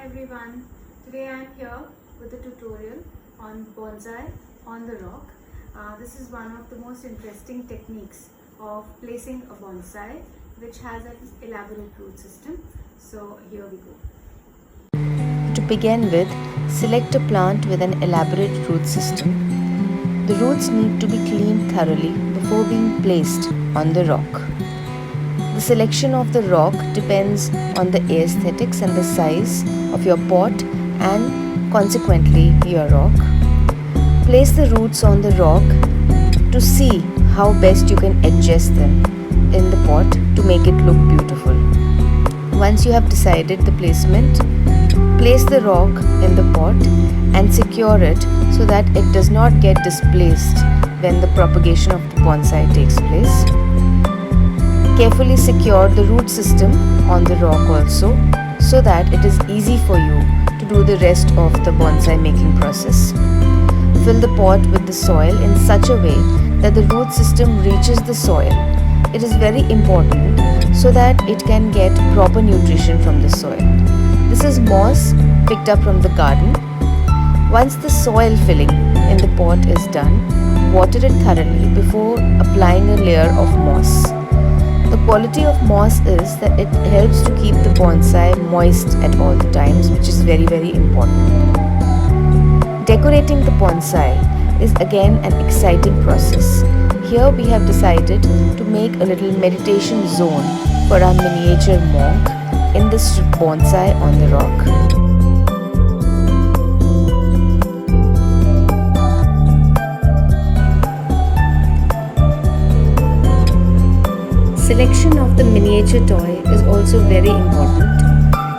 everyone, today I am here with a tutorial on bonsai on the rock. This is one of the most interesting techniques of placing a bonsai which has an elaborate root system. So here we go. To begin with, select a plant with an elaborate root system. The roots need to be cleaned thoroughly before being placed on the rock. The selection of the rock depends on the aesthetics and the size of your pot and consequently your rock. Place the roots on the rock to see how best you can adjust them in the pot to make it look beautiful. Once you have decided the placement, place the rock in the pot and secure it so that it does not get displaced when the propagation of the bonsai takes place. Carefully secure the root system on the rock also so that it is easy for you to do the rest of the bonsai making process. Fill the pot with the soil in such a way that the root system reaches the soil. It is very important so that it can get proper nutrition from the soil. This is moss picked up from the garden. Once the soil filling in the pot is done, water it thoroughly before applying a layer of moss. The quality of moss is that it helps to keep the bonsai moist at all the times, which is very important. Decorating the bonsai is again an exciting process. Here we have decided to make a little meditation zone for our miniature monk in this bonsai on the rock. Selection of the miniature toy is also very important,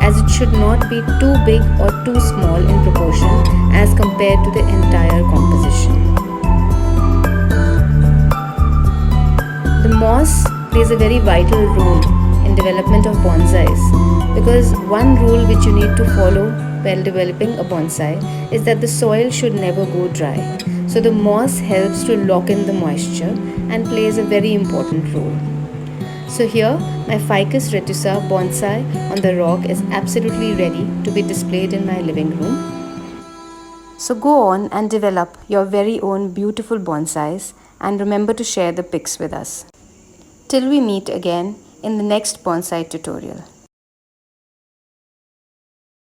as it should not be too big or too small in proportion as compared to the entire composition. The moss plays a very vital role in development of bonsais, because one rule which you need to follow while developing a bonsai is that the soil should never go dry. So the moss helps to lock in the moisture and plays a very important role. So here my Ficus retusa bonsai on the rock is absolutely ready to be displayed in my living room. So go on and develop your very own beautiful bonsais and remember to share the pics with us. Till we meet again in the next bonsai tutorial.